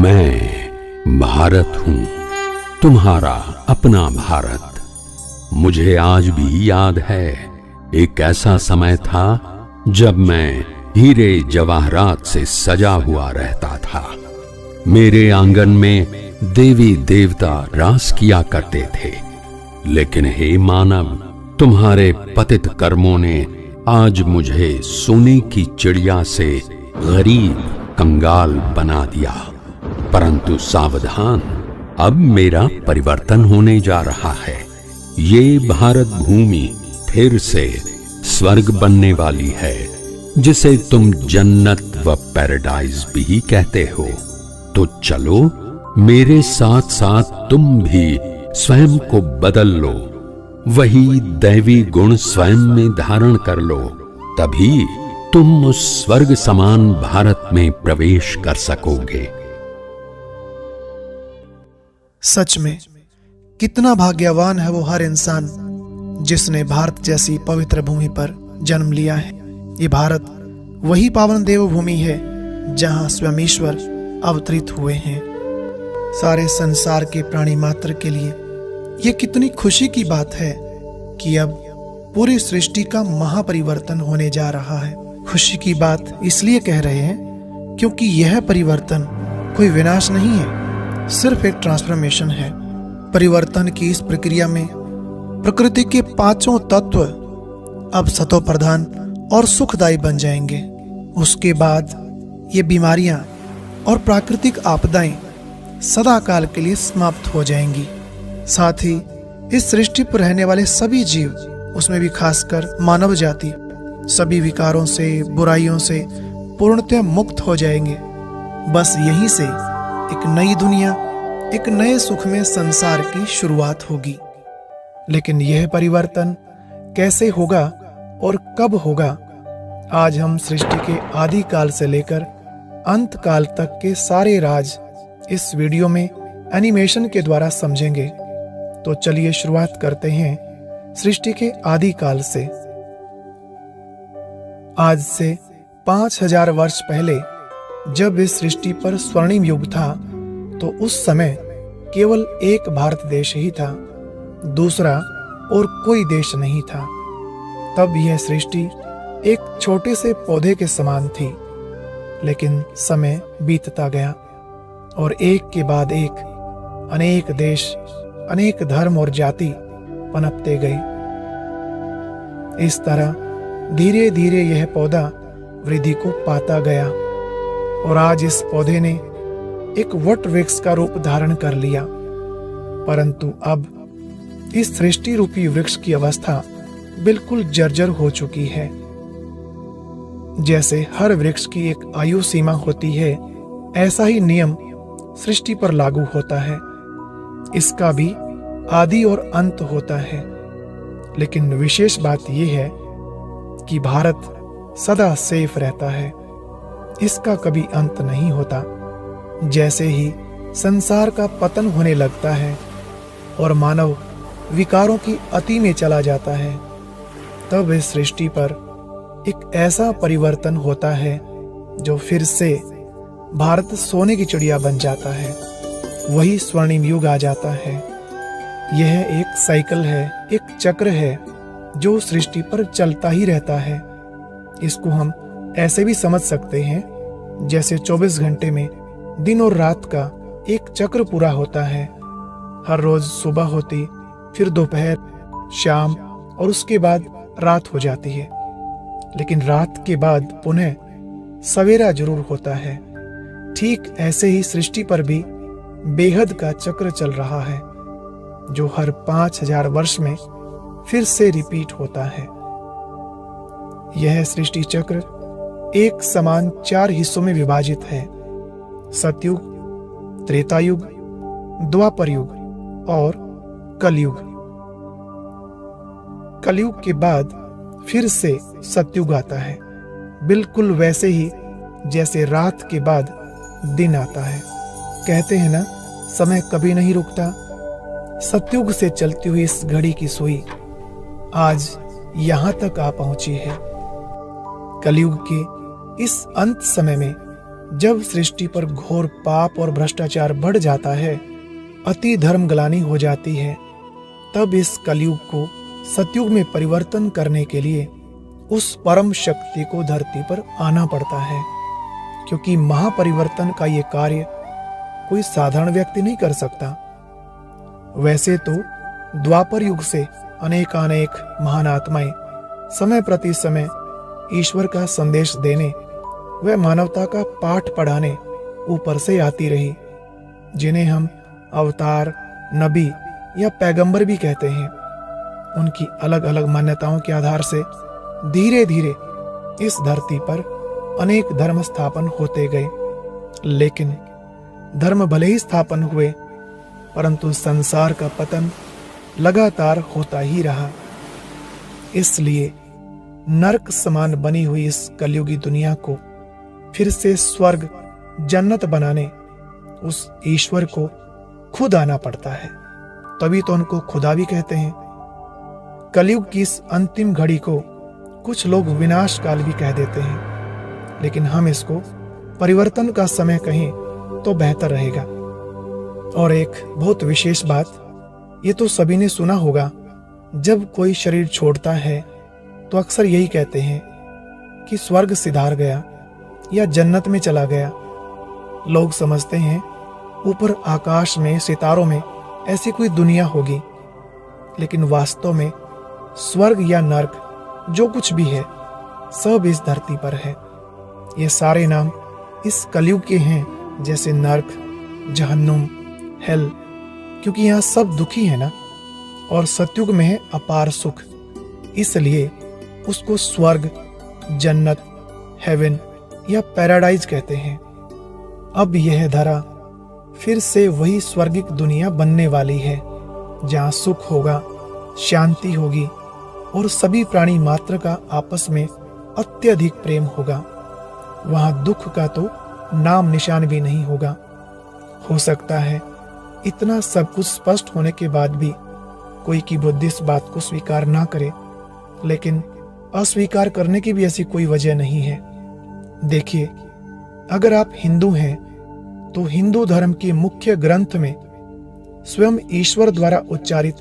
मैं भारत हूँ, तुम्हारा अपना भारत। मुझे आज भी याद है, एक ऐसा समय था जब मैं हीरे जवाहरात से सजा हुआ रहता था। मेरे आंगन में देवी देवता रास किया करते थे। लेकिन हे मानव, तुम्हारे पतित कर्मों ने आज मुझे सोने की चिड़िया से गरीब कंगाल बना दिया। परंतु सावधान, अब मेरा परिवर्तन होने जा रहा है। ये भारत भूमि फिर से स्वर्ग बनने वाली है, जिसे तुम जन्नत व पैराडाइज भी कहते हो। तो चलो, मेरे साथ साथ तुम भी स्वयं को बदल लो, वही दैवी गुण स्वयं में धारण कर लो। तभी तुम उस स्वर्ग समान भारत में प्रवेश कर सकोगे। सच में कितना भाग्यवान है वो हर इंसान जिसने भारत जैसी पवित्र भूमि पर जन्म लिया है। ये भारत वही पावन देवभूमि है जहां स्वयं ईश्वर अवतरित हुए हैं। सारे संसार के प्राणी मात्र के लिए ये कितनी खुशी की बात है कि अब पूरी सृष्टि का महापरिवर्तन होने जा रहा है। खुशी की बात इसलिए कह रहे हैं क्योंकि यह परिवर्तन कोई विनाश नहीं है, सिर्फ एक ट्रांसफॉर्मेशन है। परिवर्तन की इस प्रक्रिया में प्रकृति के पांचों तत्व अब सतो प्रधान और सुखदायी बन जाएंगे। उसके बाद ये बीमारियां और प्राकृतिक आपदाएं सदा काल के लिए समाप्त हो जाएंगी। साथ ही इस सृष्टि पर रहने वाले सभी जीव, उसमें भी खासकर मानव जाति, सभी विकारों से, बुराइयों से पूर्णतः मुक्त हो जाएंगे। बस यहीं से एक नई दुनिया, एक नए सुख में संसार की शुरुआत होगी। लेकिन यह परिवर्तन कैसे होगा और कब होगा, आज हम सृष्टि के आदि काल से लेकर अंत काल तक के सारे राज इस वीडियो में एनिमेशन के द्वारा समझेंगे। तो चलिए शुरुआत करते हैं सृष्टि के आदि काल से। आज से 5000 वर्ष पहले जब इस सृष्टि पर स्वर्णिम युग था, तो उस समय केवल एक भारत देश ही था, दूसरा और कोई देश नहीं था। तब यह सृष्टि एक छोटे से पौधे के समान थी। लेकिन समय बीतता गया और एक के बाद एक अनेक देश, अनेक धर्म और जाति पनपते गए। इस तरह धीरे धीरे यह पौधा वृद्धि को पाता गया और आज इस पौधे ने एक वट वृक्ष का रूप धारण कर लिया। परंतु अब इस सृष्टि रूपी वृक्ष की अवस्था बिल्कुल जर्जर हो चुकी है। जैसे हर वृक्ष की एक आयु सीमा होती है, ऐसा ही नियम सृष्टि पर लागू होता है। इसका भी आदि और अंत होता है। लेकिन विशेष बात यह है कि भारत सदा सेफ रहता है, इसका कभी अंत नहीं होता। जैसे ही संसार का पतन होने लगता है और मानव विकारों की अति में चला जाता है, तब इस सृष्टि पर एक ऐसा परिवर्तन होता है जो फिर से भारत सोने की चिड़िया बन जाता है। वही स्वर्णिम युग आ जाता है। यह एक साइकिल है, एक चक्र है जो सृष्टि पर चलता ही रहता है। इसको हम ऐसे भी समझ सकते हैं जैसे 24 घंटे में दिन और रात का एक चक्र पूरा होता है। हर रोज सुबह होती, फिर दोपहर, शाम और उसके बाद रात हो जाती है। लेकिन रात के बाद पुनः सवेरा जरूर होता है। ठीक ऐसे ही सृष्टि पर भी बेहद का चक्र चल रहा है, जो हर 5000 वर्ष में फिर से रिपीट होता है। यह सृष्टि चक्र एक समान 4 हिस्सों में विभाजित है: सतयुग, त्रेतायुग, द्वापर युग और कलयुग। कलयुग के बाद फिर से सतयुग आता है, बिल्कुल वैसे ही जैसे रात के बाद दिन आता है। कहते हैं ना, समय कभी नहीं रुकता। सतयुग से चलती हुई इस घड़ी की सुई आज यहां तक आ पहुंची है। कलयुग के इस अंत समय में जब सृष्टि पर घोर पाप और भ्रष्टाचार बढ़ जाता है, अति धर्म ग्लानि हो जाती है, तब इस कलयुग को सतयुग में परिवर्तन करने के लिए उस परम शक्ति को धरती पर आना पड़ता है, क्योंकि महापरिवर्तन का ये कार्य कोई साधारण व्यक्ति नहीं कर सकता। वैसे तो द्वापर युग से अनेकानेक महान आत्माएं समय प्रति समय ईश्वर का संदेश देने व मानवता का पाठ पढ़ाने ऊपर से आती रही, जिन्हें हम अवतार, नबी या पैगंबर भी कहते हैं। उनकी अलग अलग मान्यताओं के आधार से धीरे धीरे इस धरती पर अनेक धर्म स्थापन होते गए, लेकिन धर्म भले ही स्थापन हुए, परंतु संसार का पतन लगातार होता ही रहा। इसलिए नरक समान बनी हुई इस कलयुगी दुनिया को फिर से स्वर्ग, जन्नत बनाने उस ईश्वर को खुद आना पड़ता है। तभी तो उनको खुदा भी कहते हैं। कलयुग की इस अंतिम घड़ी को कुछ लोग विनाश काल भी कह देते हैं, लेकिन हम इसको परिवर्तन का समय कहें तो बेहतर रहेगा। और एक बहुत विशेष बात, ये तो सभी ने सुना होगा, जब कोई शरीर छोड़ता है तो अक्सर यही कहते हैं कि स्वर्ग सिधार गया या जन्नत में चला गया। लोग समझते हैं ऊपर आकाश में, सितारों में ऐसी कोई दुनिया होगी, लेकिन वास्तव में स्वर्ग या नर्क जो कुछ भी है सब इस धरती पर है। ये सारे नाम इस कलयुग के हैं, जैसे नर्क, जहन्नुम, हेल, क्योंकि यहाँ सब दुखी है ना, और सतयुग में है अपार सुख, इसलिए उसको स्वर्ग, जन्नत, हेवन या पैराडाइज कहते हैं। अब यह धरा फिर से वही स्वर्गिक दुनिया बनने वाली है, जहाँ सुख होगा, शांति होगी और सभी प्राणी मात्र का आपस में अत्यधिक प्रेम होगा। वहाँ दुख का तो नाम निशान भी नहीं होगा। हो सकता है इतना सब कुछ स्पष्ट होने के बाद भी कोई की बुद्धि इस बात को स्वीकार ना करे, लेकिन अस्वीकार करने की भी ऐसी कोई वजह नहीं है। देखिए, अगर आप हिंदू हैं तो हिंदू धर्म के मुख्य ग्रंथ में स्वयं ईश्वर द्वारा उच्चारित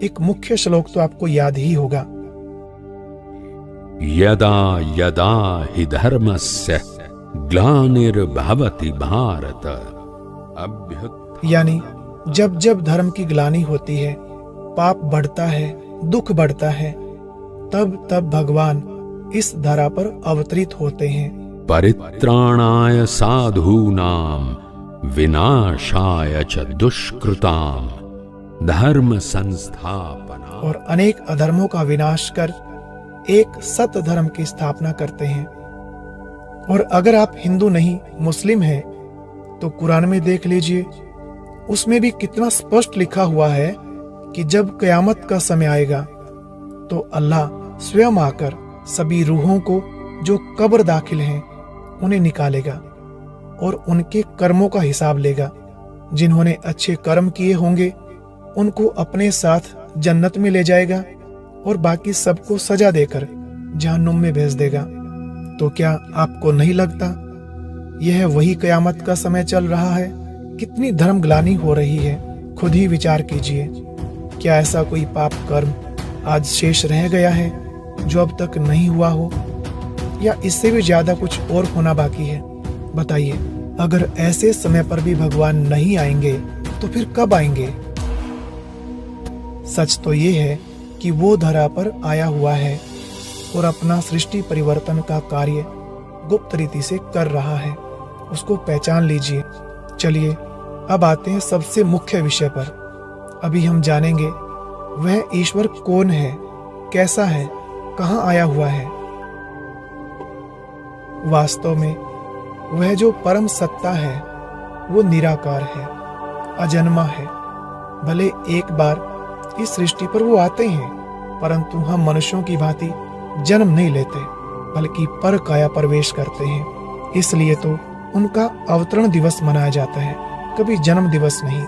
एक मुख्य श्लोक तो आपको याद ही होगा। यदा यदा हि धर्मस्य ग्लानिर्भवति भारत अभ्युत्थानं, यानी जब जब धर्म की ग्लानि होती है, पाप बढ़ता है, दुख बढ़ता है, तब तब भगवान इस धरा पर अवतरित होते हैं। परित्राणाय साधूनां विनाशाय च दुष्कृतां धर्म संस्थापना, और अनेक अधर्मों का विनाश कर एक सत धर्म की स्थापना करते हैं। और अगर आप हिंदू नहीं, मुस्लिम हैं, तो कुरान में देख लीजिए, उसमें भी कितना स्पष्ट लिखा हुआ है कि जब कयामत का समय आएगा तो अल्लाह स्वयं आकर सभी रूहों को जो कब्र दाखिल हैं उन्हें निकालेगा और उनके कर्मों का हिसाब लेगा। जिन्होंने अच्छे कर्म किए होंगे उनको अपने साथ जन्नत में ले जाएगा और बाकी सबको सजा देकर जहन्नुम में भेज देगा। तो क्या आपको नहीं लगता यह वही कयामत का समय चल रहा है? कितनी धर्म ग्लानि हो रही है, खुद ही विचार कीजिए। क्या ऐसा कोई पाप कर्म आज शेष रह गया है जो अब तक नहीं हुआ हो, या इससे भी ज्यादा कुछ और होना बाकी है? बताइए, अगर ऐसे समय पर भी भगवान नहीं आएंगे तो फिर कब आएंगे? सच तो ये है कि वो धरा पर आया हुआ है और अपना सृष्टि परिवर्तन का कार्य गुप्त रीति से कर रहा है। उसको पहचान लीजिए। चलिए अब आते हैं सबसे मुख्य विषय पर। अभी हम जानेंगे वह ईश्वर कौन है, कैसा है, कहाँ आया हुआ है। वास्तव में वह जो परम सत्ता है वो निराकार है, अजन्मा है। भले एक बार इस सृष्टि पर वो आते हैं, परंतु हम मनुष्यों की भांति जन्म नहीं लेते, बल्कि पर काया प्रवेश करते हैं। इसलिए तो उनका अवतरण दिवस मनाया जाता है, कभी जन्म दिवस नहीं।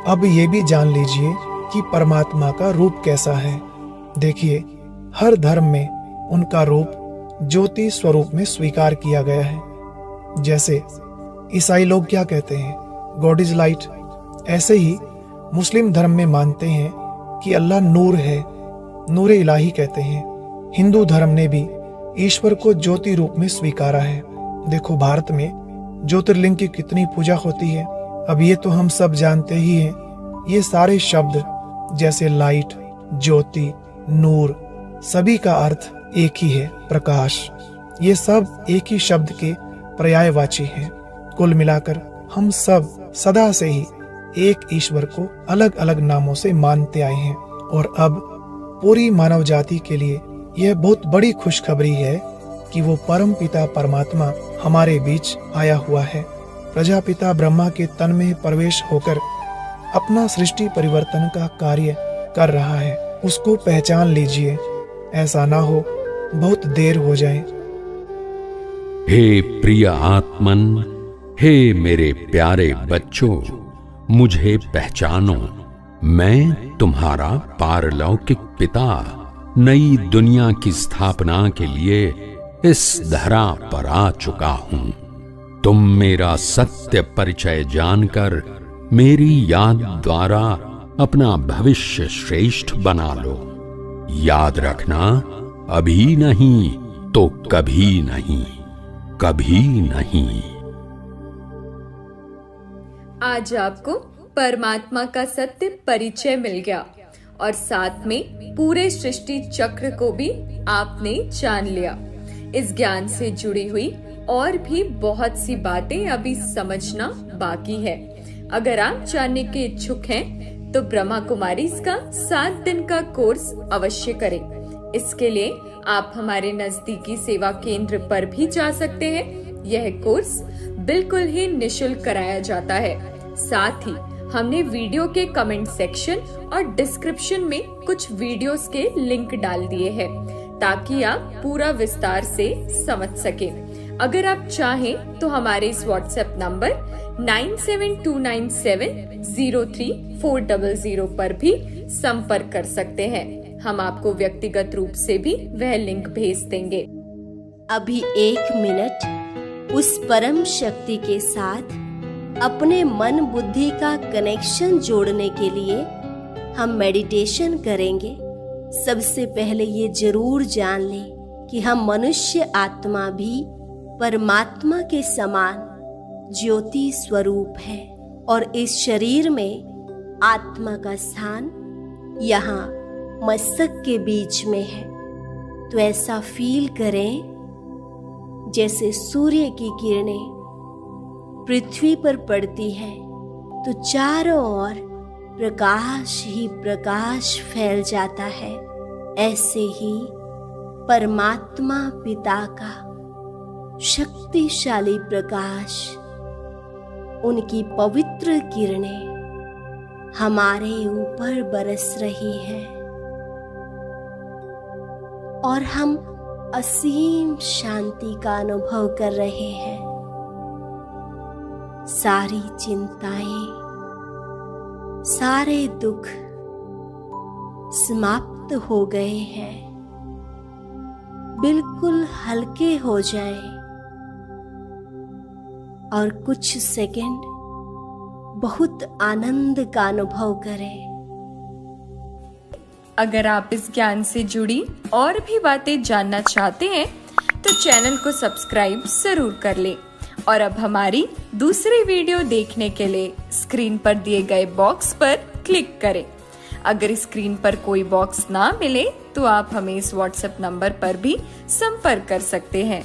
अब ये भी जान लीजिए कि परमात्मा का रूप कैसा है। देखिए, हर धर्म में उनका रूप ज्योति स्वरूप में स्वीकार किया गया है। जैसे ईसाई लोग क्या कहते हैं? God is light. ऐसे ही मुस्लिम धर्म में मानते हैं कि अल्लाह नूर है, नूर इलाही कहते हैं। हिंदू धर्म ने भी ईश्वर को ज्योति रूप में स्वीकारा है। देखो भारत में ज्योतिर्लिंग की कितनी पूजा होती है। अब ये तो हम सब जानते ही हैं। ये सारे शब्द जैसे लाइट, ज्योति, नूर, सभी का अर्थ एक ही है, प्रकाश। ये सब एक ही शब्द के पर्यायवाची हैं। कुल मिलाकर हम सब सदा से ही एक ईश्वर को अलग अलग नामों से मानते आए हैं। और अब पूरी मानव जाति के लिए यह बहुत बड़ी खुशखबरी है कि वो परम पिता परमात्मा हमारे बीच आया हुआ है। प्रजापिता ब्रह्मा के तन में प्रवेश होकर अपना सृष्टि परिवर्तन का कार्य कर रहा है। उसको पहचान लीजिए, ऐसा ना हो बहुत देर हो जाए। हे प्रिय आत्मन, हे मेरे प्यारे बच्चों, मुझे पहचानो। मैं तुम्हारा पारलौकिक पिता नई दुनिया की स्थापना के लिए इस धरा पर आ चुका हूं। तुम मेरा सत्य परिचय जानकर मेरी याद द्वारा अपना भविष्य श्रेष्ठ बना लो। याद रखना, अभी नहीं तो कभी नहीं, कभी नहीं। आज आपको परमात्मा का सत्य परिचय मिल गया और साथ में पूरे सृष्टि चक्र को भी आपने जान लिया। इस ज्ञान से जुड़ी हुई और भी बहुत सी बातें अभी समझना बाकी है। अगर आप जानने के इच्छुक हैं, तो ब्रह्मा कुमारीज का 7 दिन का कोर्स अवश्य करें। इसके लिए आप हमारे नजदीकी सेवा केंद्र पर भी जा सकते हैं। यह कोर्स बिल्कुल ही निशुल्क कराया जाता है। साथ ही हमने वीडियो के कमेंट सेक्शन और डिस्क्रिप्शन में कुछ वीडियोस के लिंक डाल दिए हैं, ताकि आप पूरा विस्तार से समझ सकें। अगर आप चाहें तो हमारे इस व्हाट्सएप नंबर 9729703400 पर भी संपर्क कर सकते हैं। हम आपको व्यक्तिगत रूप से भी वह लिंक भेज देंगे। अभी 1 मिनट उस परम शक्ति के साथ अपने मन बुद्धि का कनेक्शन जोड़ने के लिए हम मेडिटेशन करेंगे। सबसे पहले ये जरूर जान लें कि हम मनुष्य आत्मा भी परमात्मा के समान ज्योति स्वरूप है और इस शरीर में आत्मा का स्थान यहाँ मस्तक के बीच में है। तो ऐसा फील करें जैसे सूर्य की किरणें पृथ्वी पर पड़ती है तो चारों ओर प्रकाश ही प्रकाश फैल जाता है। ऐसे ही परमात्मा पिता का शक्तिशाली प्रकाश, उनकी पवित्र किरणें हमारे ऊपर बरस रही हैं और हम असीम शांति का अनुभव कर रहे हैं। सारी चिंताएं, सारे दुख समाप्त हो गए हैं, बिल्कुल हल्के हो जाएं और कुछ सेकंड बहुत आनंद का अनुभव करें। अगर आप इस ज्ञान से जुड़ी और भी बातें जानना चाहते हैं, तो चैनल को सब्सक्राइब जरूर कर लें और अब हमारी दूसरी वीडियो देखने के लिए स्क्रीन पर दिए गए बॉक्स पर क्लिक करें। अगर स्क्रीन पर कोई बॉक्स ना मिले तो आप हमें इस व्हाट्सएप नंबर पर भी संपर्क कर सकते हैं।